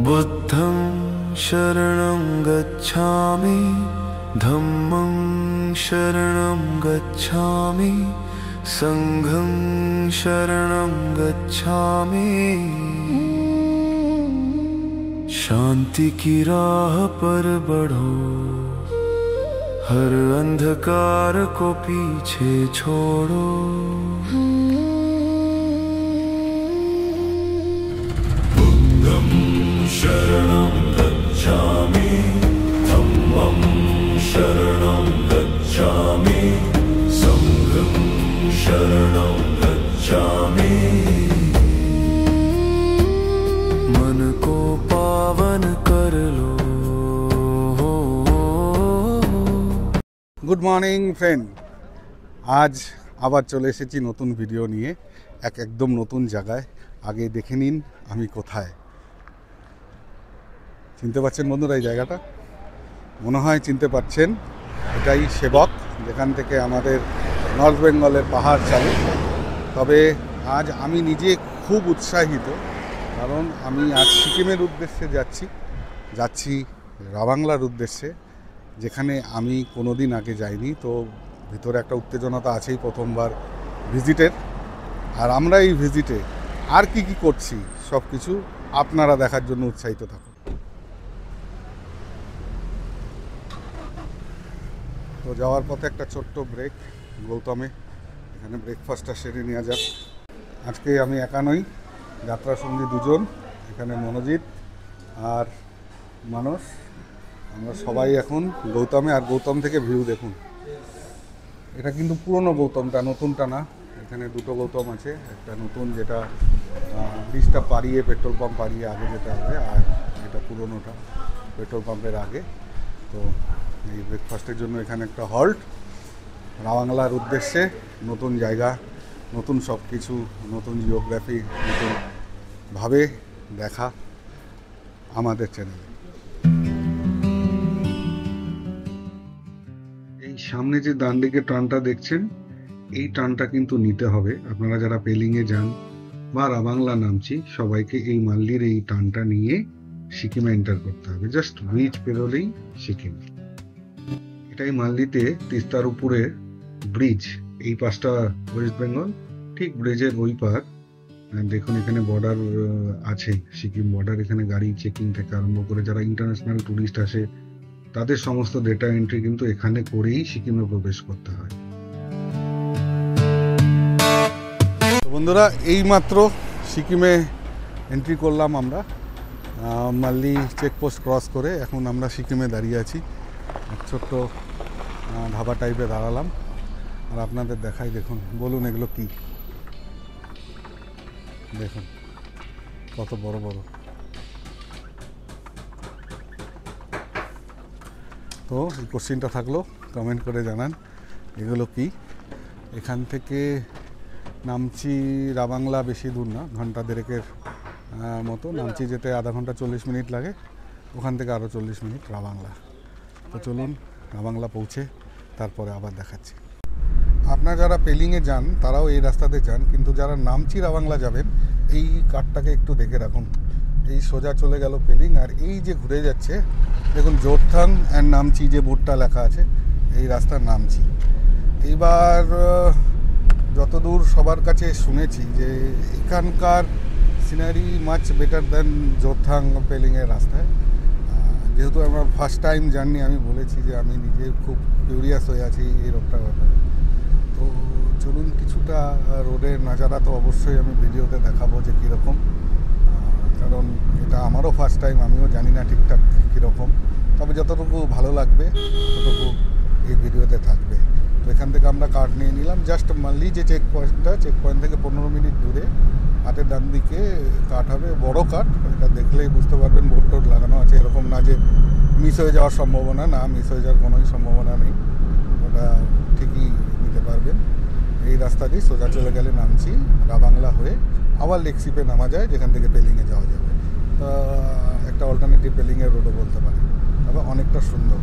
बुद्धं शरणं गच्छामि, धम्मं शरणं गच्छामि, संघं शरणं गच्छामि। शांति की राह पर बढ़ो, हर अंधकार को पीछे छोड़ो। बुद्धं शरणं गच्छामि, धम्मं शरणं गच्छामि, संघं शरणं गच्छामि। मन को पावन कर लो। गुड मॉर्निंग फ्रेंड, आज আবার চলে এসেছি নতুন ভিডিও নিয়ে একদম নতুন জায়গায়। আগে দেখে নিন আমি কোথায়। চিনতে পারছেন বন্ধুরা এই জায়গাটা? মনে হয় চিনতে পারছেন। এটাই সেবক, যেখান থেকে আমাদের নর্থ বেঙ্গলের পাহাড় চালু। তবে আজ আমি নিজে খুব উৎসাহিত, কারণ আমি আজ সিকিমের উদ্দেশ্যে যাচ্ছি রাবাংলার উদ্দেশ্যে, যেখানে আমি কোনোদিন আগে যাইনি। তো ভিতরে একটা উত্তেজনতা আছেই, প্রথমবার ভিজিটের। আর আমরা এই ভিজিটে আর কি করছি সব কিছু আপনারা দেখার জন্য উৎসাহিত থাকুন। তো যাওয়ার পথে একটা ছোট্ট ব্রেক গৌতমে, এখানে ব্রেকফাস্টটা সেরে নেওয়া যাক। আজকে আমি একা নই, যাত্রা সঙ্গী দুজন, এখানে মনোজিৎ আর মানস। আমরা সবাই এখন গৌতমে। আর গৌতম থেকে ভিউ দেখুন। এটা কিন্তু পুরনো গৌতমটা, নতুনটা না। এখানে দুটো গৌতম আছে, একটা নতুন যেটা ব্রিজটা পাড়িয়ে পেট্রোল পাম্প পাড়িয়ে আগে যেতে হবে, আর এটা পুরনোটা পেট্রোল পাম্পের আগে। তো এই ব্রেকফাস্টের জন্য এখানে একটা হল্ট, রাবাংলার উদ্দেশ্যে। নতুন জায়গা, নতুন সব কিছু, নতুন জিওগ্রাফি, নতুনভাবে দেখা আমাদের চ্যানেলে। এই সামনে যে ডান দিকে টার্নটা দেখছেন, এই টার্নটা কিন্তু নিতে হবে। আপনারা যারা পেলিংয়ে যান বা রাবাংলা নামছি, সবাইকে এই মাল্লির এই টার্নটা নিয়ে সিকিমে এন্টার করতে হবে। জাস্ট ব্রিজ পেরোলেই সিকিম। এটাই মাল্লিতে তিস্তার উপরে ব্রিজ। এই পাশটা ওয়েস্ট বেঙ্গল, ঠিক ব্রিজের ওই পার দেখুন এখানে বর্ডার আছে, সিকিম বর্ডার। এখানে গাড়ি চেকিং থেকে আরম্ভ করে যারা ইন্টারন্যাশনাল ট্যুরিস্ট আসে তাদের সমস্ত ডেটা এন্ট্রি কিন্তু এখানে করেই সিকিমে প্রবেশ করতে হয়। বন্ধুরা, এইমাত্র সিকিমে এন্ট্রি করলাম আমরা, মাল্লি চেকপোস্ট ক্রস করে। এখন আমরা সিকিমে দাঁড়িয়ে আছি, ছোট্ট ধাবা টাইপে দাঁড়ালাম। আর আপনাদের দেখাই, দেখুন, বলুন এগুলো কি? দেখুন কত বড় বড়। তো এই কোশ্চিনটা থাকলো, কমেন্ট করে জানান এগুলো কি। এখান থেকে নামচি রাবাংলা বেশি দূর না, ঘন্টা দেড়েকের মতো। নামচি যেতে আধা ঘন্টা 40 মিনিট লাগে, ওখান থেকে আরও 40 মিনিট রাবাংলা। তো চলুন রাবাংলা পৌঁছে তারপরে আবার দেখাচ্ছি। আপনারা যারা পেলিংয়ে যান তারাও এই রাস্তাতে যান, কিন্তু যারা নামচি রাবাংলা যাবেন এই কার্ডটাকে একটু দেখে রাখুন। এই সোজা চলে গেল পেলিং, আর এই যে ঘুরে যাচ্ছে দেখুন জোরথাং অ্যান্ড নামচি যে বোর্ডটা লেখা আছে, এই রাস্তার নামচি। এইবার যতদূর সবার কাছে শুনেছি যে এখানকার scenery much better than Jorethang পেলিংয়ের রাস্তায়। যেহেতু আমার ফার্স্ট টাইম জার্নি, আমি বলেছি যে আমি নিজে খুব কিউরিয়াস হয়ে আছি এই রোডটার ব্যাপারে। তো চলুন, কিছুটা রোডের নাজারা তো অবশ্যই আমি ভিডিওতে দেখাবো যে কীরকম, কারণ এটা আমারও ফার্স্ট টাইম, আমিও জানি না ঠিকঠাক কীরকম। তবে যতটুকু ভালো লাগবে ততটুকু এই ভিডিওতে থাকবে। তো এখান থেকে আমরা কার্ড নিয়ে নিলাম। জাস্ট মাল্লি যে চেক পয়েন্ট থেকে 15 মিনিট দূরে হাতের ডান দিকে কাঠ হবে, বড় কাঠ। এটা দেখলেই বুঝতে পারবেন বোর্ড টোড লাগানো আছে, এরকম না যে মিস হয়ে যাওয়ার সম্ভাবনা, না মিস হয়ে যাওয়ার কোনোই সম্ভাবনা নেই, ওটা ঠিকই নিতে পারবেন। এই রাস্তা দিয়ে সোজা চলে গেলে নামছি রাবাংলা হয়ে আবার লেকশিপে নামা যায়, যেখান থেকে পেলিংয়ে যাওয়া যাবে। তা একটা অল্টারনেটিভ পেলিংয়ের রোডও বলতে পারে, তবে অনেকটা সুন্দর।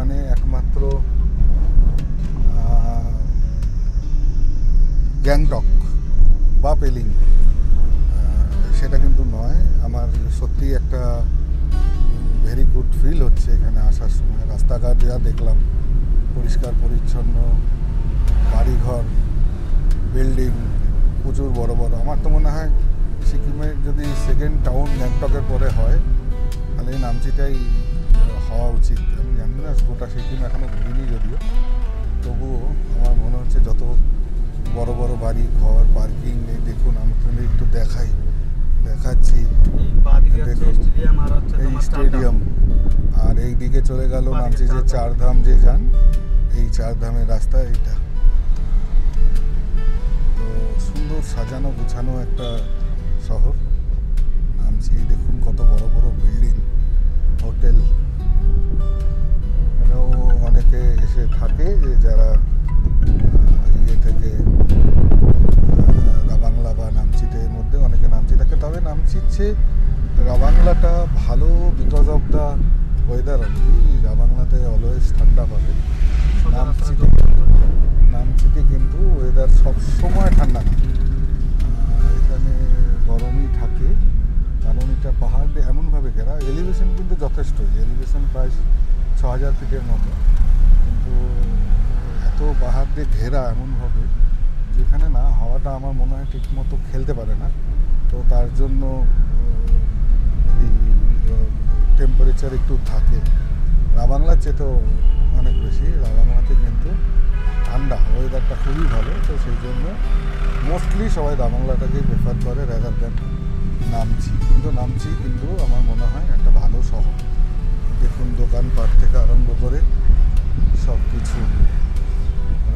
মানে একমাত্র গ্যাংটক বা পেলিং সেটা কিন্তু নয়। আমার সত্যি একটা ভেরি গুড ফিল হচ্ছে এখানে আসার সময়। রাস্তাঘাট যা দেখলাম, পরিষ্কার পরিচ্ছন্ন, বাড়িঘর, বিল্ডিং প্রচুর বড় বড়। আমার তো মনে হয় সিকিমের যদি সেকেন্ড টাউন গ্যাংটকের পরে হয়, তাহলে এই নামচিটাই হওয়া উচিত। আমি জানি না, গোটা সিকিম এখনও ঘুরিনি যদিও, তবুও আমার মনে হচ্ছে যত বড় বড় বাড়ি, ঘর, পার্কিং, এই দেখুন। আমি তো একটু দেখাচ্ছি, দেখুন এই স্টেডিয়াম। আর এই দিকে চলে গেল নামচি যে চারধাম যে যান, এই চারধামের রাস্তা এইটা। তো সুন্দর সাজানো গুছানো একটা শহর নামচি। দেখুন কত বড় বড় বিল্ডিং, হোটেল। এখানেও অনেকে এসে থাকে, যারা ইয়ে থেকে রাবাংলা বা নামচিতে মধ্যে অনেকে নামচি থাকে। তবে নামচির চেয়ে রাবাংলাটা ভালো বিকজ অফ দ্য ওয়েদার। আর কি রাবাংলাতে অলওয়েজ ঠান্ডা পাবে, নামচিতে কিন্তু ওয়েদার সবসময় ঠান্ডা না, এখানে গরমই থাকে। কারণ এটা পাহাড় দিয়ে এমনভাবে ঘেরা, এলিভেশন কিন্তু যথেষ্ট, এলিভেশন প্রায় 6000 ফিটের মতো, কিন্তু এত পাহাড় দিয়ে ঘেরা এমনভাবে যেখানে না হাওয়াটা আমার মনে হয় ঠিক মতো খেলতে পারে না। তো তার জন্য এই টেম্পারেচার একটু থাকে। রাবাংলার চেয়ে তো অনেক বেশি। রাবাংলাতে কিন্তু ঠান্ডা, ওয়েদারটা খুবই ভালো। তো সেই জন্য মোস্টলি সবাই রাবাংলাটাকেই প্রেফার করে রাদার দ্যান নামচি। কিন্তু নামচি কিন্তু আমার মনে হয় একটা ভালো শহর। দেখুন দোকানপাট থেকে আরম্ভ করে সব কিছু।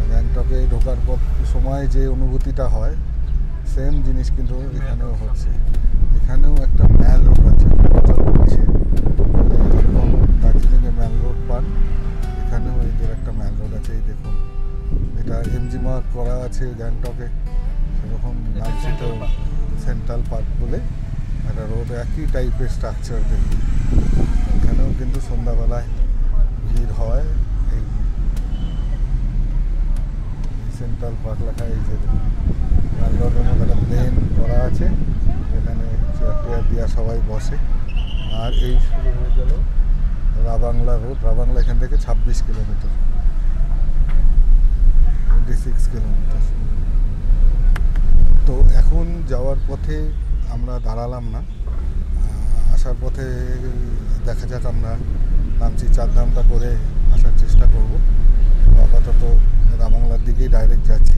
গ্যাংটকে ঢোকার পর সময় যে অনুভূতিটা হয়, সেম জিনিস কিন্তু এখানেও হচ্ছে। এখানেও একটা ম্যাল রোড আছে, যেরকম দার্জিলিংয়ে ম্যাল রোড পান, এখানেও এদের একটা ম্যাল রোড আছে। এই দেখুন, এটা এমজি মার্ক করা আছে গ্যাংটকে, সেরকম নামচিতেও সেন্ট্রাল পার্ক বলে একটা রোড, একই টাইপের স্ট্রাকচার। দেখুন এখানেও কিন্তু সন্ধ্যাবেলায় ভিড় হয়। এই সেন্ট্রাল পার্ক লেখা, এই যে ব্যাঙ্গালোরের মধ্যে একটা প্লেন করা আছে, এখানে চেয়ার টেয়ার দিয়া সবাই বসে। আর এই শুরু হয়ে গেল রাবাংলা রোড। রাবাংলা এখান থেকে 26 কিলোমিটার, 26 কিলোমিটার। তো এখন যাওয়ার পথে আমরা দাঁড়ালাম না, আসার পথে দেখা যাক, আমরা নামচি চারধামটা করে আসার চেষ্টা করব। আপাতত রাবাংলার দিকেই ডাইরেক্ট যাচ্ছি।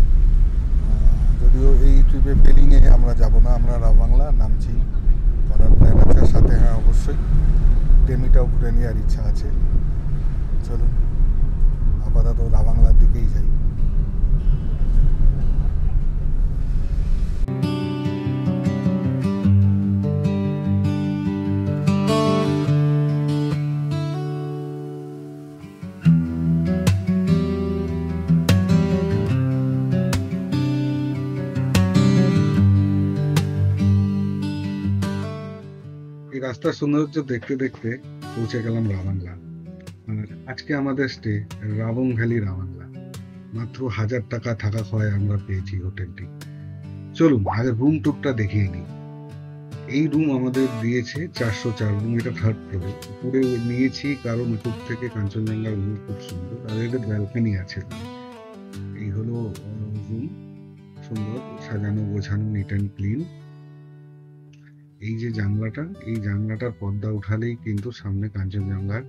যদিও এই ট্রিপে পেলিংয়ে আমরা যাব না, আমরা রাবাংলা নামচি করার প্ল্যান আছে। সাথে হ্যাঁ অবশ্যই টেমিটাও ঘুরে নেওয়ার ইচ্ছা আছে। চলুন আপাতত রাবাংলার দিকেই যাই। এই রাস্তার সৌন্দর্য দেখতে দেখতে পৌঁছে গেলাম রাবাংলা। আর আজকে আমাদের স্টে রাবং ভ্যালি রাবাংলা। মাত্র 1000 টাকা থাকা খাওয়ায় আমরা পেয়েছি হোটেলটি। চলুন আগে রুম টুকটা দেখিয়ে নিই। এই রুম আমাদের দিয়েছে 404 রুম, এটা থার্ড ফ্লোরে। উপরে নিয়েছি কারণ উপর থেকে কাঞ্চনজঙ্ঘার ভিউ খুব সুন্দর, আর এদের ব্যালকনি আছে। এই হলো রুম, সুন্দর সাজানো গোছানো, নিট অ্যান্ড ক্লিন। এই যে জানলাটা, এই জানলাটার পর্দা উঠালেই কিন্তু সামনে কাঞ্চনজঙ্ঘা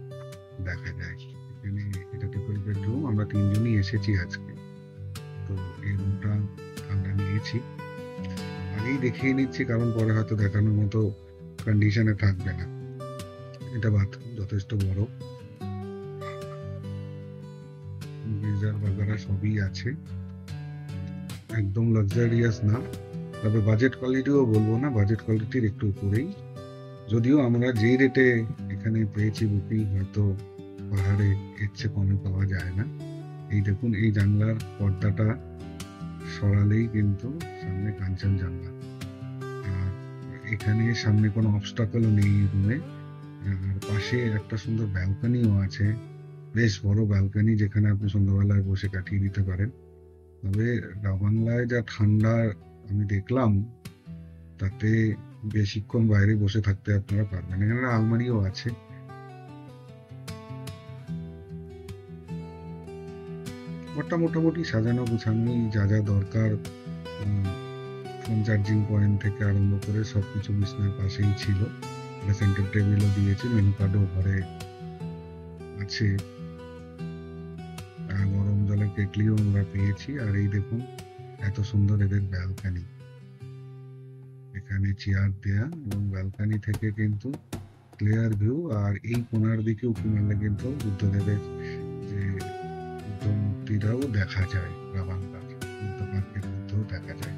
দেখা যায়। এখানে এটা ট্রিপল বেডরুম, আমরা 3 জনই এসেছি আজকে। তো এই রুমটা আমরা নিয়েছি, আগেই দেখিয়ে নিচ্ছি কারণ পরে হয়তো দেখানোর মতো কন্ডিশনে থাকবে না। এটা বাথরুম যথেষ্ট বড়, গিজার বাগারা সবই আছে। একদম লাক্সারিয়াস না, তবে বাজেট কোয়ালিটিও বলবো না, বাজেট কোয়ালিটির একটু উপরেই। যদিও আমরা যে রেটে এখানে পেয়েছি বুকিং, হয়তো পাহাড়ে এর চেয়ে কমে পাওয়া যায় না। এই দেখুন, এই জানলার পর্দাটা সরালেই কিন্তু সামনে কাঞ্চনজঙ্ঘা। আর এখানে সামনে কোনো অবস্টাকলও নেই রুমে। আর পাশে একটা সুন্দর ব্যালকনিও আছে, বেশ বড় ব্যালকনি, যেখানে আপনি সন্ধ্যাবেলায় বসে কাটিয়ে দিতে পারেন। তবে রাবাংলায় যা ঠান্ডা আমি দেখলাম, তাতে বেশিক্ষণ বাইরে বসে থাকতে আপনারা পারবেন। এখানে আলমারিও আছে। ঘরটা মোটামুটি সাজানো গুছানো, যা যা দরকার ফোন চার্জিং পয়েন্ট থেকে আরম্ভ করে সবকিছু বিছনার পাশেই ছিল। একটা সেন্টার টেবিলও দিয়েছে, মেনু কার্ডও ঘরে আছে, গরম জলের কেটলিও আমরা পেয়েছি। আর এই দেখুন এত সুন্দর এদের ব্যালকানি, এখানে চেয়ার দেয়া এবং ব্যালকানি থেকে কিন্তু ক্লিয়ার ভিউ। আর এই কোণার দিকে উঁকি মারলে কিন্তু বুদ্ধদেবের যে বুদ্ধ মূর্তিটাও দেখা যায়, রাবাংলার বুদ্ধ পার্কের মধ্যেও দেখা যায়।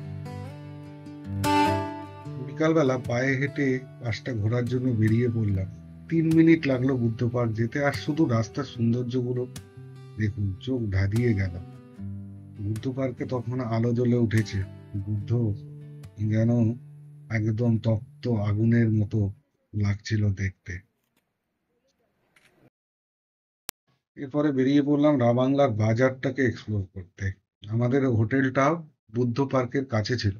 বিকালবেলা পায়ে হেঁটে পাশটা ঘোরার জন্য বেরিয়ে পড়লাম। 3 মিনিট লাগলো বুদ্ধ পার্ক যেতে, আর শুধু রাস্তার সৌন্দর্যগুলো দেখুন, চোখ ধাঁধিয়ে গেল। বুদ্ধ পার্কে তখন আলো জ্বলে উঠেছে, বুদ্ধ যেন একদম তপ্ত আগুনের মতো লাগছিল দেখতে। এরপরে বেরিয়ে পড়লাম রাবাংলার বাজারটাকে এক্সপ্লোর করতে। আমাদের হোটেলটাও বুদ্ধ পার্কের কাছে ছিল,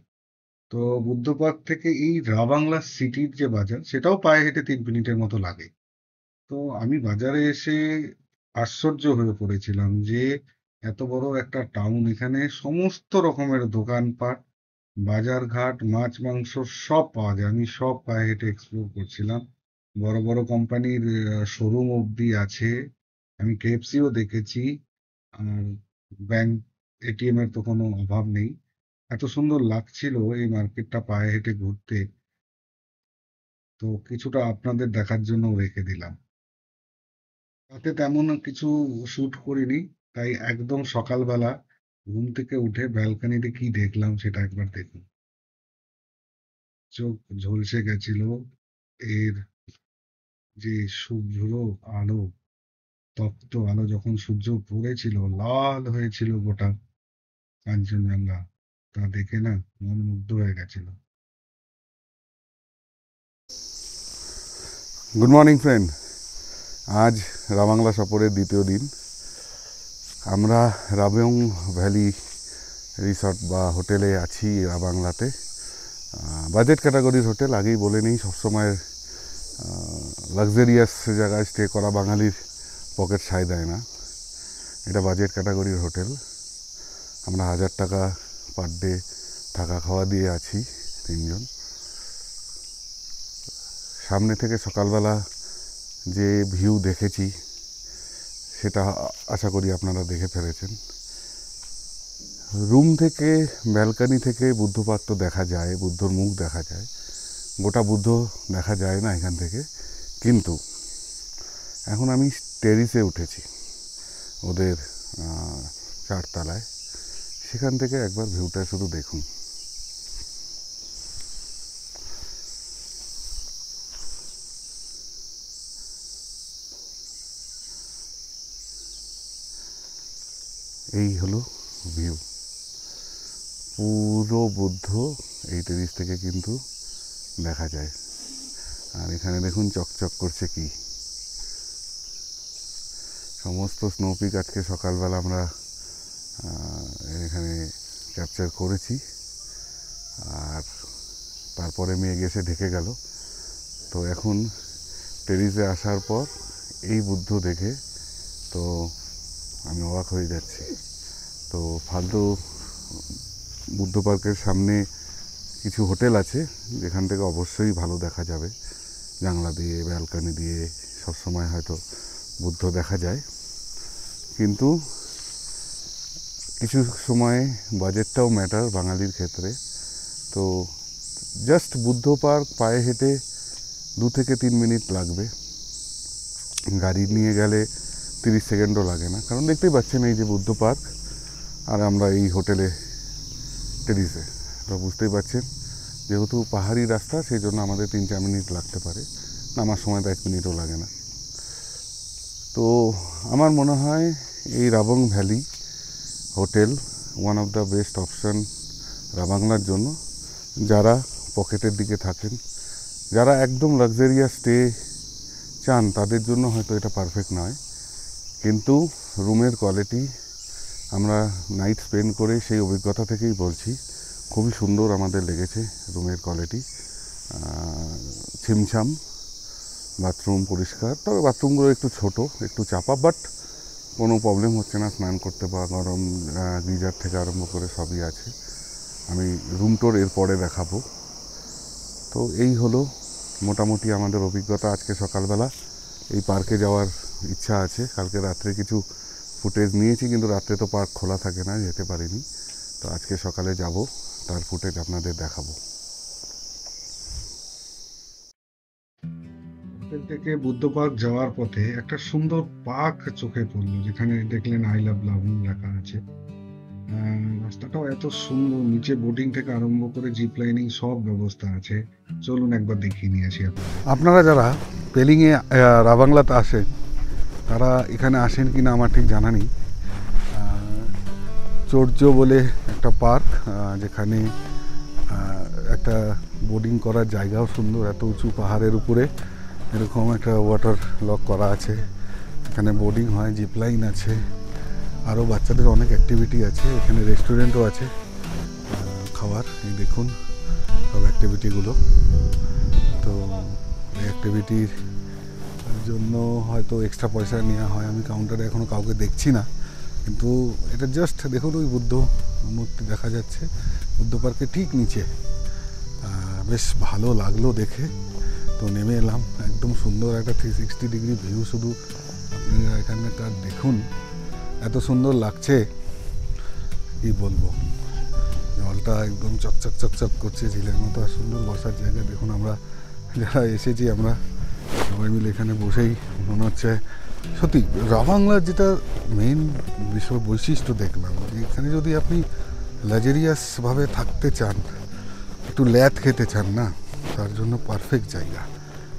তো বুদ্ধ পার্ক থেকে এই রাবাংলা সিটির যে বাজার, সেটাও পায়ে হেঁটে 3 মিনিটের মতো লাগে। তো আমি বাজারে এসে আশ্চর্য হয়ে পড়েছিলাম যে এত বড় একটা টাউন, এখানে সমস্ত রকমের দোকানপাট, বাজারঘাট, মাছ মাংস সব পাওয়া যায়। আমি সব পায়ে হেঁটে এক্সপ্লোর করছিলাম। বড় বড় কোম্পানির শোরুম অবধি আছে। আমি কেএফসিও দেখেছি। আর ব্যাংক, এটিএম এর তো কোনো অভাব নেই। এত সুন্দর লাগছিল এই মার্কেটটা পায়ে হেঁটে ঘুরতে, তো কিছুটা আপনাদের দেখার জন্য রেখে দিলাম। তাতে তেমন কিছু শুট করিনি, তাই একদম সকালবেলা ঘুম থেকে উঠে ব্যালকনিতে কি দেখলাম সেটা একবার দেখুন। চোখ ঝলসে গেছিল। এর যে সূর্যের আলো, তপ্ত আলো, যখন সূর্য পড়েছিল লাল হয়েছিল গোটা কাঞ্চনজঙ্ঘা, তা দেখে না মন মুগ্ধ হয়ে গেছিল। Good morning friend. আজ রাবাংলা সফরের দ্বিতীয় দিন। আমরা রাবং ভ্যালি রিসর্ট বা হোটেলে আছি রাবাংলাতে। বাজেট ক্যাটাগরির হোটেল, আগেই বলে নিই, সবসময় লাক্সারিয়াস জায়গায় স্টে করা বাঙালির পকেট সায় দেয় না। এটা বাজেট ক্যাটাগরির হোটেল। আমরা 1000 টাকা পার ডে থাকা খাওয়া দিয়ে আছি 3 জন। সামনে থেকে সকালবেলা যে ভিউ দেখেছি সেটা আশা করি আপনারা দেখে ফেলেছেন। রুম থেকে, ব্যালকানি থেকে বুদ্ধ পার্ক তো দেখা যায়, বুদ্ধর মুখ দেখা যায়। গোটা বুদ্ধ দেখা যায় না এখান থেকে, কিন্তু এখন আমি টেরিসে উঠেছি ওদের 4 তলায়। সেখান থেকে একবার ভিউটা শুধু দেখুন। এই হলো ভিউ, পুরো বুদ্ধ এই টেরিস থেকে কিন্তু দেখা যায়। আর এখানে দেখুন চকচক করছে কি, সমস্ত স্নোপিক আজকে সকালবেলা আমরা এখানে ক্যাপচার করেছি। আর তারপরে মেঘ এসে ঢেকে গেল। তো এখন টেরিসে আসার পর এই বুদ্ধ দেখে তো আমি অবাক হয়ে যাচ্ছি। তো ফালতু বুদ্ধ পার্কের সামনে কিছু হোটেল আছে যেখান থেকে অবশ্যই ভালো দেখা যাবে, জানলা দিয়ে, ব্যালকনি দিয়ে সবসময় হয়তো বুদ্ধ দেখা যায়, কিন্তু কিছু সময় বাজেটটাও ম্যাটার বাঙালির ক্ষেত্রে। তো জাস্ট বুদ্ধ পার্ক পায়ে হেঁটে 2 থেকে 3 মিনিট লাগবে, গাড়ি নিয়ে গেলে 30 সেকেন্ডও লাগে না। কারণ দেখতেই পাচ্ছেন এই যে বুদ্ধ পার্ক, আর আমরা এই হোটেলে টেরিসে। তো বুঝতেই পারছেন, যেহেতু পাহাড়ি রাস্তা সেই জন্য আমাদের 3-4 মিনিট লাগতে পারে, নামার সময় তো 1 মিনিটও লাগে না। তো আমার মনে হয় এই Rabong valley hotel one of the best option রাবাংলার জন্য। যারা পকেটের দিকে থাকেন, যারা একদম লাক্সারিয়াস স্টে চান, তাদের জন্য হয়তো এটা পারফেক্ট নয়, কিন্তু রুমের কোয়ালিটি আমরা নাইট স্পেন্ড করে সেই অভিজ্ঞতা থেকেই বলছি, খুবই সুন্দর আমাদের লেগেছে রুমের কোয়ালিটি। ছিমছাম, বাথরুম পরিষ্কার, তবে বাথরুমগুলো একটু ছোট, একটু চাপা, বাট কোনো প্রবলেম হচ্ছে না স্নান করতে বা গরম গিজার থেকে আরম্ভ করে সবই আছে। আমি রুম টোর এরপরে দেখাবো। তো এই হলো মোটামুটি আমাদের অভিজ্ঞতা আজকে সকালবেলা। এই পার্কে যাওয়ার ইচ্ছা আছে, কালকে রাত্রে কিছু ফুটেজ নিয়েছি, কিন্তু রাত্রে তো পার্ক খোলা থাকে না, যেতে পারিনি। তো আজকে সকালে যাব, তার ফুটেজ আপনাদের দেখাবো। হোটেল থেকে বুদ্ধ পার্ক যাওয়ার পথে একটা সুন্দর পার্ক চোখে পড়লো, যেখানে দেখলেন আই লাভ লাবণ লেখা আছে। রাস্তাটাও এত সুন্দর, নিচে বোটিং থেকে আরম্ভ করে জিপ লাইনিং সব ব্যবস্থা আছে। চলুন একবার দেখিয়ে নিয়ে আসি। আপনারা যারা পেলিংয়ে রাবাংলাতে আসেন, তারা এখানে আসেন কি না আমার ঠিক জানা নেই। চর্য বলে একটা পার্ক, যেখানে একটা বোটিং করার জায়গাও সুন্দর, এত উঁচু পাহাড়ের উপরে এরকম একটা ওয়াটার লক করা আছে, এখানে বোটিং হয়, জিপ লাইন আছে, আরও বাচ্চাদের অনেক অ্যাক্টিভিটি আছে। এখানে রেস্টুরেন্টও আছে খাওয়ার, এই দেখুন সব অ্যাক্টিভিটিগুলো। তো এই অ্যাক্টিভিটির জন্য হয়তো এক্সট্রা পয়সা নেওয়া হয়, আমি কাউন্টারে এখনও কাউকে দেখছি না, কিন্তু এটা জাস্ট দেখুন ওই বুদ্ধ মূর্তি দেখা যাচ্ছে বুদ্ধ পার্কের ঠিক নিচে। বেশ ভালো লাগলো দেখে, তো নেমে এলাম। একদম সুন্দর একটা 360 ডিগ্রি ভিউ, শুধু আপনারা এখানকার দেখুন, এত সুন্দর লাগছে কি বলবো। জলটা একদম চকচক চকচক করছে ঝিলের মতো, আর সুন্দর বসার জায়গা দেখুন। আমরা যারা এসেছি আমরা সবাই মিলে এখানে বসেই মনে হচ্ছে সত্যি রাবাংলার যেটা মেইন বৈশিষ্ট্য দেখলাম, এখানে যদি আপনি লাক্সারিয়াসভাবে থাকতে চান, একটু ল্যাদ খেতে চান না, তার জন্য পারফেক্ট জায়গা।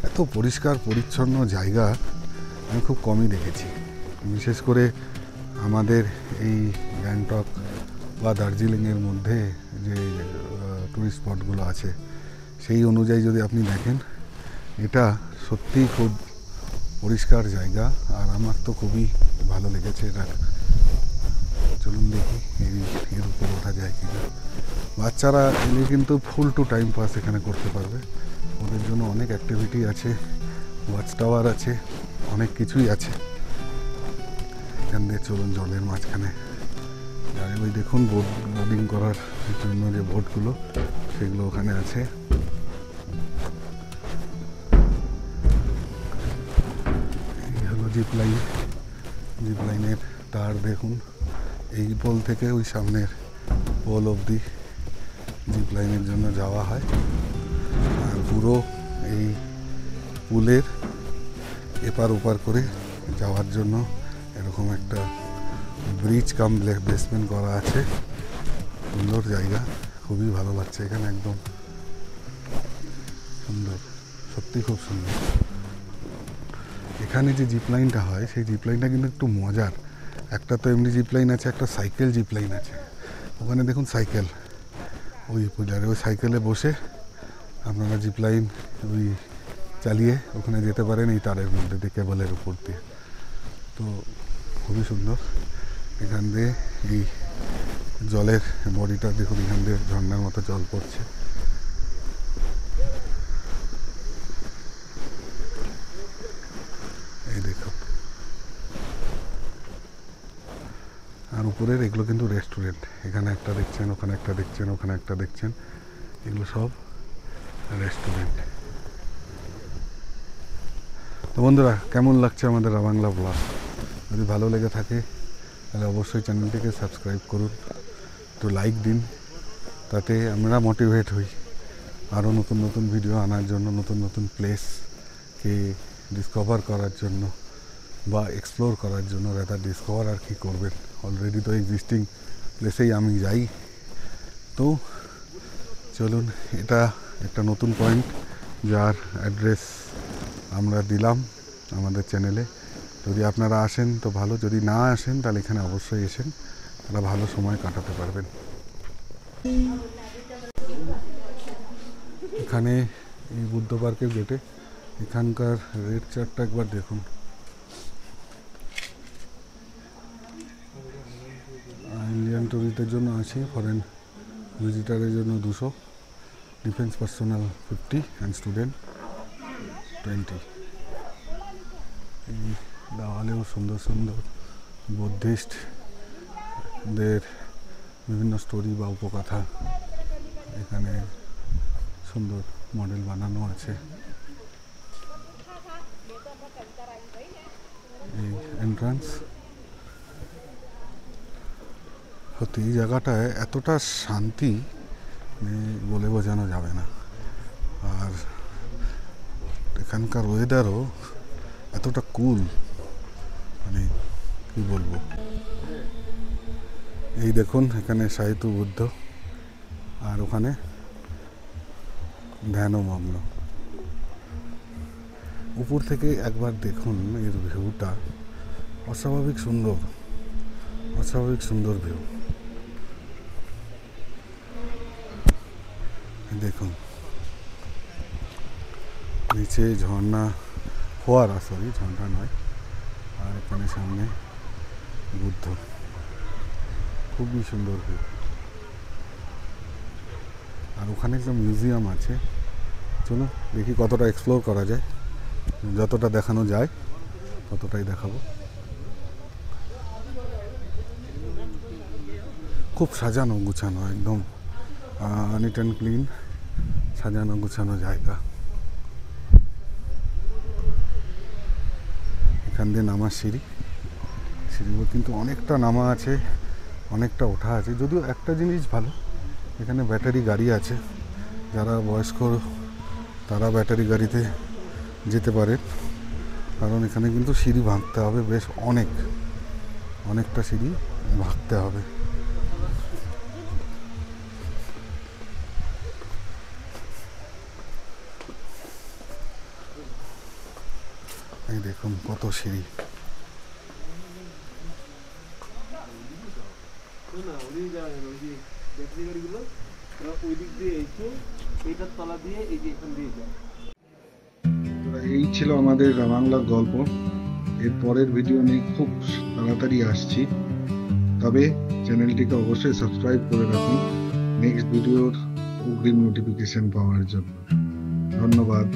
এত পরিষ্কার পরিচ্ছন্ন জায়গা আমি খুব কমই দেখেছি। বিশেষ করে আমাদের এই গ্যাংটক বা দার্জিলিংয়ের মধ্যে যে টুরিস্ট স্পটগুলো আছে, সেই অনুযায়ী যদি আপনি দেখেন, এটা সত্যিই খুব পরিষ্কার জায়গা, আর আমার তো খুবই ভালো লেগেছে এটা। চলুন দেখি এর উপরে ওঠা যায় কিনা। বাচ্চারা এলে কিন্তু ফুল টু টাইম পাস এখানে করতে পারবে, ওদের জন্য অনেক অ্যাক্টিভিটি আছে, ওয়াচ টাওয়ার আছে, অনেক কিছুই আছে। এখান দিয়ে চলুন জলের মাঝখানে, আর ওই দেখুন বোটিং করার জন্য যে বোটগুলো সেগুলো ওখানে আছে। এই হলো জিপ লাইন, জিপ লাইনের তার দেখুন, এই পোল থেকে ওই সামনের পোল অবধি জিপ লাইনের জন্য যাওয়া হয়। আর পুরো এই পুলের এপার ওপার করে যাওয়ার জন্য এরকম একটা ব্রিজ কাম বেসমেন্ট করা আছে। সুন্দর জায়গা, খুবই ভালো লাগছে এখানে, একদম সুন্দর, সত্যি খুব সুন্দর। এখানে যে জিপ লাইনটা হয়, সেই জিপ লাইনটা কিন্তু একটু মজার। একটা তো এমনি জিপ লাইন আছে, একটা সাইকেল জিপ লাইন আছে। ওখানে দেখুন সাইকেল, ওই পিলারে ওই সাইকেলে বসে আপনারা জিপ লাইন ওই চালিয়ে ওখানে যেতে পারেন, এই তারের মধ্যে দিয়ে, কেবলের উপর দিয়ে। তো খুবই সুন্দর। এখান দিয়ে এই জলের বডিটা দেখুন, এখান দিয়ে ঝর্ণার মতো জল পড়ছে। এই দেখুন, আর উপরের এগুলো কিন্তু রেস্টুরেন্ট। এখানে একটা দেখছেন, ওখানে একটা দেখছেন, ওখানে একটা দেখছেন, এগুলো সব রেস্টুরেন্ট। তো বন্ধুরা, কেমন লাগছে আমাদের রাবাংলা ব্লগ? যদি ভালো লেগে থাকে তাহলে অবশ্যই চ্যানেলটিকে সাবস্ক্রাইব করুন, একটু লাইক দিন, তাতে আমরা মোটিভেট হই আরও নতুন নতুন ভিডিও আনার জন্য, নতুন নতুন প্লেসকে ডিসকভার করার জন্য বা এক্সপ্লোর করার জন্য। রাদার ডিসকভার আর কি করবেন, অলরেডি তো এক্সিস্টিং প্লেসেই আমি যাই। তো চলুন, এটা একটা নতুন পয়েন্ট, যার অ্যাড্রেস আমরা দিলাম আমাদের চ্যানেলে। যদি আপনারা আসেন তো ভালো, যদি না আসেন তাহলে এখানে অবশ্যই এসেন, তারা ভালো সময় কাটাতে পারবেন। এখানে এই বুদ্ধ পার্কের গেটে এখানকার রেড চার্টটা একবার দেখুন। টুরিস্টদের জন্য আছে, ফরেন ভিজিটারের জন্য 200, ডিফেন্স পার্সোনাল 50 অ্যান্ড স্টুডেন্ট 20। এই দেওয়ালেও সুন্দর সুন্দর বুদ্ধিস্টদের বিভিন্ন স্টোরি বা উপকথা এখানে সুন্দর মডেল বানানো আছে। এই এন্ট্রান্স। সত্যি এই জায়গাটায় এতটা শান্তি বলে বোঝানো যাবে না। আর এখানকার ওয়েদারও এতটা কুল, মানে কি বলবো। এই দেখুন এখানে সাহিত্য বুদ্ধ, আর ওখানে ধ্যানমগ্ন। উপর থেকে একবার দেখুন এর ভিউটা, অস্বাভাবিক সুন্দর, অস্বাভাবিক সুন্দর ভিউ। দেখুন নিচে ঝর্ণা, ফোয়ারা, সরি ঝর্ণা নয়, আর এখানে সামনে বুদ্ধ, খুবই সুন্দর ভিউ। আর ওখানে একটা মিউজিয়াম আছে, চলুন দেখি কতটা এক্সপ্লোর করা যায়, যতটা দেখানো যায় ততটাই দেখাবো। খুব সাজানো গুছানো, একদম নিট অ্যান্ড ক্লিন, সাজানো গুছানো জায়গা। এখান দিয়ে নামার সিঁড়ি, সিঁড়িও কিন্তু অনেকটা নামা আছে, অনেকটা ওঠা আছে। যদিও একটা জিনিস ভালো, এখানে ব্যাটারি গাড়ি আছে, যারা বয়স্ক তারা ব্যাটারি গাড়িতে যেতে পারে, কারণ এখানে কিন্তু সিঁড়ি ভাঙতে হবে, বেশ অনেকটা সিঁড়ি ভাঙতে হবে। এই দেখুন কত সিঁড়ি। এই ছিল আমাদের বাংলার গল্প। এর পরের ভিডিও নিয়ে খুব তাড়াতাড়ি আসছি, তবে চ্যানেলটিকে অবশ্যই সাবস্ক্রাইব করে রাখুন নেক্সট ভিডিওর অগ্রিম নোটিফিকেশন পাওয়ার জন্য। ধন্যবাদ।